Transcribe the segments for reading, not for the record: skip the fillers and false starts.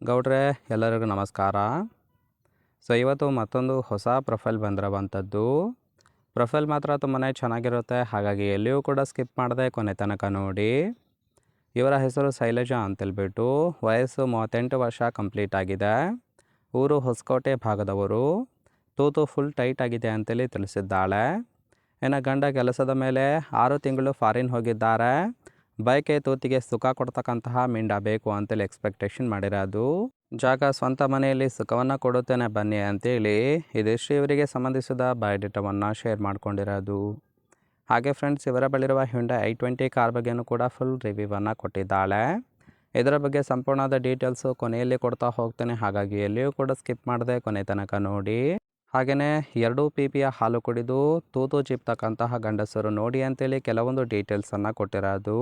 ಗೌಡ್ರೆ ಎಲ್ಲರಿಗೂ ನಮಸ್ಕಾರ. ಇವತ್ತು ಮತ್ತೊಂದು ಹೊಸ ಪ್ರೊಫೈಲ್ ಬಂದಿರುವಂಥದ್ದು. ಪ್ರೊಫೈಲ್ ಮಾತ್ರ ತುಂಬಾ ಚೆನ್ನಾಗಿರುತ್ತೆ, ಹಾಗಾಗಿ ಎಲ್ಲಿಯೂ ಕೂಡ ಸ್ಕಿಪ್ ಮಾಡದೆ ಕೊನೆ ತನಕ ನೋಡಿ. ಇವರ ಹೆಸರು ಶೈಲಜಾ ಅಂತೇಳ್ಬಿಟ್ಟು, ವಯಸ್ಸು 38 ವರ್ಷ ಕಂಪ್ಲೀಟ್ ಆಗಿದೆ. ಊರು ಹೊಸಕೋಟೆ ಭಾಗದವರು. ತೂತು ಫುಲ್ ಟೈಟ್ ಆಗಿದೆ ಅಂತೇಳಿ ತಿಳಿಸಿದ್ದಾಳೆ. ಇನ್ನು ಗಂಡ ಕೆಲಸದ ಮೇಲೆ 6 ತಿಂಗಳು ಫಾರಿನ್ ಹೋಗಿದ್ದಾರೆ. ಬೈಕೆ ತೂತಿಗೆ ಸುಖ ಕೊಡ್ತಕ್ಕಂತಹ ಮಿಂಡ ಬೇಕು ಅಂತೇಳಿ ಎಕ್ಸ್ಪೆಕ್ಟೇಷನ್ ಮಾಡಿರೋದು. ಜಾಗ ಸ್ವಂತ ಮನೆಯಲ್ಲಿ ಸುಖವನ್ನು ಕೊಡುತ್ತೇನೆ ಬನ್ನಿ ಅಂತೇಳಿ ಇದಿಷ್ಟು ಇವರಿಗೆ ಸಂಬಂಧಿಸಿದ ಬಯೋಡೇಟಾವನ್ನು ಶೇರ್ ಮಾಡ್ಕೊಂಡಿರೋದು. ಹಾಗೆ ಫ್ರೆಂಡ್ಸ್, ಇವರ ಬಳಿರುವ ಹ್ಯುಂಡೈ i20 ಕಾರ್ ಬಗ್ಗೆಯೂ ಕೂಡ ಫುಲ್ ರಿವ್ಯೂವನ್ನು ಕೊಟ್ಟಿದ್ದಾಳೆ. ಇದರ ಬಗ್ಗೆ ಸಂಪೂರ್ಣವಾದ ಡೀಟೇಲ್ಸು ಕೊನೆಯಲ್ಲಿ ಕೊಡ್ತಾ ಹೋಗ್ತೇನೆ, ಹಾಗಾಗಿ ಎಲ್ಲಿಯೂ ಕೂಡ ಸ್ಕಿಪ್ ಮಾಡದೆ ಕೊನೆ ತನಕ ನೋಡಿ. ಹಾಗೆಯೇ 2 PP ಹಾಲು ಕುಡಿದು ತೂತು ಚಿಪ್ತಕ್ಕಂತಹ ಗಂಡಸರು ನೋಡಿ ಅಂತೇಳಿ ಕೆಲವೊಂದು ಡೀಟೇಲ್ಸನ್ನು ಕೊಟ್ಟಿರೋದು.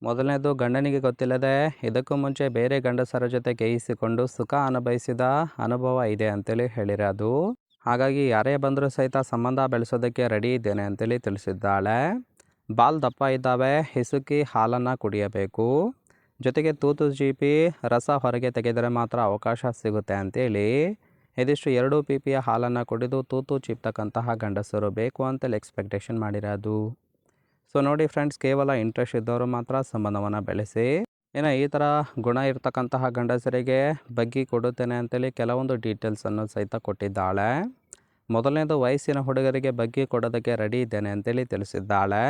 ಮೊದಲನೇದು, ಗಂಡನಿಗೆ ಗೊತ್ತಿಲ್ಲದೆ ಇದಕ್ಕೂ ಮುಂಚೆ ಬೇರೆ ಗಂಡಸರ ಜೊತೆ ಗೇಯಿಸಿಕೊಂಡು ಸುಖ ಅನುಭವಿಸಿದ ಅನುಭವ ಇದೆ ಅಂತೇಳಿ ಹೇಳಿರೋದು. ಹಾಗಾಗಿ ಯಾರೇ ಬಂದರೂ ಸಹಿತ ಸಂಬಂಧ ಬೆಳೆಸೋದಕ್ಕೆ ರೆಡಿ ಇದ್ದೇನೆ ಅಂತೇಳಿ ತಿಳಿಸಿದ್ದಾಳೆ. ಬಾಲ್ ದಪ್ಪ ಇದ್ದಾವೆ, ಹಿಸುಕಿ ಹಾಲನ್ನು ಕುಡಿಯಬೇಕು, ಜೊತೆಗೆ ತೂತು ಚೀಪಿ ರಸ ಹೊರಗೆ ತೆಗೆದರೆ ಮಾತ್ರ ಅವಕಾಶ ಸಿಗುತ್ತೆ ಅಂತೇಳಿ ಇದಿಷ್ಟು 2 PP ಹಾಲನ್ನು ಕುಡಿದು ತೂತು ಚಿಪ್ತಕ್ಕಂತಹ ಗಂಡಸರು ಬೇಕು ಅಂತೇಳಿ ಎಕ್ಸ್ಪೆಕ್ಟೇಷನ್ ಮಾಡಿರೋದು. ನೋಡಿ ಫ್ರೆಂಡ್ಸ್, ಕೇವಲ ಇಂಟ್ರೆಸ್ಟ್ ಇದ್ದವರು ಮಾತ್ರ ಸಂಬಂಧವನ್ನು ಬೆಳೆಸಿ. ಇನ್ನು ಈ ಥರ ಗುಣ ಇರ್ತಕ್ಕಂತಹ ಗಂಡಸರಿಗೆ ಬಗ್ಗಿ ಕೊಡುತ್ತೇನೆ ಅಂತೇಳಿ ಕೆಲವೊಂದು ಡೀಟೇಲ್ಸನ್ನು ಸಹಿತ ಕೊಟ್ಟಿದ್ದಾಳೆ. ಮೊದಲನೇದು, ವಯಸ್ಸಿನ ಹುಡುಗರಿಗೆ ಬಗ್ಗಿ ಕೊಡೋದಕ್ಕೆ ರೆಡಿ ಇದ್ದೇನೆ ಅಂತೇಳಿ ತಿಳಿಸಿದ್ದಾಳೆ.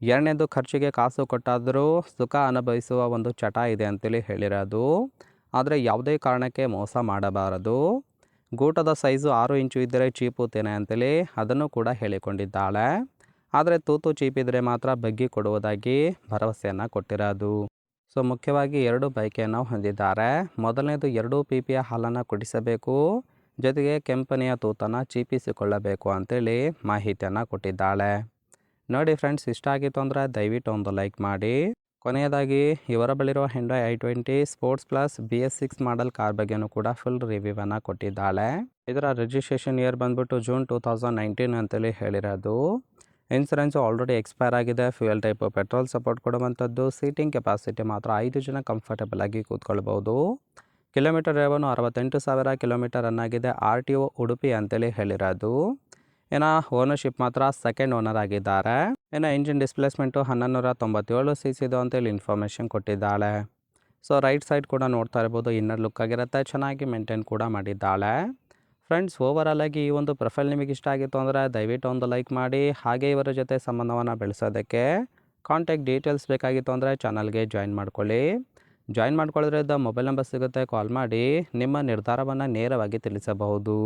ಎರಡನೇದು, ಖರ್ಚಿಗೆ ಕಾಸು ಕೊಟ್ಟಾದರೂ ಸುಖ ಅನುಭವಿಸುವ ಒಂದು ಚಟ ಇದೆ ಅಂತೇಳಿ ಹೇಳಿರೋದು. ಆದರೆ ಯಾವುದೇ ಕಾರಣಕ್ಕೆ ಮೋಸ ಮಾಡಬಾರದು. ಗೂಟದ ಸೈಜು 6 ಇಂಚು ಇದ್ದರೆ ಚೀಪುತ್ತೇನೆ ಅಂತೇಳಿ ಅದನ್ನು ಕೂಡ ಹೇಳಿಕೊಂಡಿದ್ದಾಳೆ. ಆದರೆ ತೂತು ಚೀಪಿದರೆ ಮಾತ್ರ ಬಗ್ಗಿ ಕೊಡುವುದಾಗಿ ಭರವಸೆಯನ್ನು ಕೊಟ್ಟಿರೋದು. ಮುಖ್ಯವಾಗಿ 2 ಬಯಕೆಯನ್ನು ಹೊಂದಿದ್ದಾರೆ. ಮೊದಲನೇದು, 2 PP ಹಾಲನ್ನು ಕುಡಿಸಬೇಕು, ಜೊತೆಗೆ ಕೆಂಪನೆಯ ತೂತನ್ನು ಚೀಪಿಸಿಕೊಳ್ಳಬೇಕು ಅಂತೇಳಿ ಮಾಹಿತಿಯನ್ನು ಕೊಟ್ಟಿದ್ದಾಳೆ. ನೋಡಿ ಫ್ರೆಂಡ್ಸ್, ಇಷ್ಟ ಆಗಿತ್ತು ಅಂದರೆ ದಯವಿಟ್ಟು ಒಂದು ಲೈಕ್ ಮಾಡಿ. ಕೊನೆಯದಾಗಿ, ಇವರ ಬಳಿರುವ Hyundai i20 sports plus BS6 model car ಬಗ್ಗೆಯೂ ಕೂಡ ಫುಲ್ ರಿವ್ಯೂವನ್ನು ಕೊಟ್ಟಿದ್ದಾಳೆ. ಇದರ ರಿಜಿಸ್ಟ್ರೇಷನ್ ಇಯರ್ ಬಂದ್ಬಿಟ್ಟು ಜೂನ್ 2019 ಅಂತೇಳಿ ಹೇಳಿರೋದು. ಇನ್ಸೂರೆನ್ಸು ಆಲ್ರೆಡಿ ಎಕ್ಸ್ಪೈರ್ ಆಗಿದೆ. ಫ್ಯೂಯಲ್ ಟೈಪು ಪೆಟ್ರೋಲ್ ಸಪೋರ್ಟ್ ಕೊಡುವಂಥದ್ದು. ಸೀಟಿಂಗ್ ಕೆಪಾಸಿಟಿ ಮಾತ್ರ 5 ಜನ ಕಂಫರ್ಟಬಲ್ ಆಗಿ ಕೂತ್ಕೊಳ್ಬೋದು. ಕಿಲೋಮೀಟರ್ ರೇವನು 68,000 ಕಿಲೋಮೀಟರ್ ರನ್ ಆಗಿದೆ. RTO ಉಡುಪಿ ಅಂತೇಳಿ ಹೇಳಿರೋದು. ಇನ್ನು ಓನರ್ಶಿಪ್ ಮಾತ್ರ ಸೆಕೆಂಡ್ ಓನರ್ ಆಗಿದ್ದಾರೆ. ಇನ್ನು ಇಂಜಿನ್ ಡಿಸ್ಪ್ಲೇಸ್ಮೆಂಟು 1197 cc ಇದು ಅಂತೇಳಿ ಇನ್ಫಾರ್ಮೇಷನ್ ಕೊಟ್ಟಿದ್ದಾಳೆ. ರೈಟ್ ಸೈಡ್ ಕೂಡ ನೋಡ್ತಾ ಇರ್ಬೋದು, ಇನ್ನರ್ ಲುಕ್ ಆಗಿರುತ್ತೆ, ಚೆನ್ನಾಗಿ ಮೇಂಟೈನ್ ಕೂಡ ಮಾಡಿದ್ದಾಳೆ. ಫ್ರೆಂಡ್ಸ್, ಓವರಾಲ್ ಆಗಿ ಈ ಒಂದು ಪ್ರೊಫೈಲ್ ನಿಮಗೆ ಇಷ್ಟ ಆಗಿತ್ತು ಅಂದರೆ ದಯವಿಟ್ಟು ಒಂದು ಲೈಕ್ ಮಾಡಿ. ಹಾಗೆ ಇವರ ಜೊತೆ ಸಂಬಂಧವನ್ನು ಬೆಳೆಸೋದಕ್ಕೆ ಕಾಂಟ್ಯಾಕ್ಟ್ ಡೀಟೇಲ್ಸ್ ಬೇಕಾಗಿತ್ತು ಅಂದರೆ ಚಾನಲ್ಗೆ ಜಾಯಿನ್ ಮಾಡ್ಕೊಳ್ಳಿ. ಜಾಯಿನ್ ಮಾಡ್ಕೊಳ್ಳೋದ್ರಿಂದ ಮೊಬೈಲ್ ನಂಬರ್ ಸಿಗುತ್ತೆ, ಕಾಲ್ ಮಾಡಿ ನಿಮ್ಮ ನಿರ್ಧಾರವನ್ನು ನೇರವಾಗಿ ತಿಳಿಸಬಹುದು.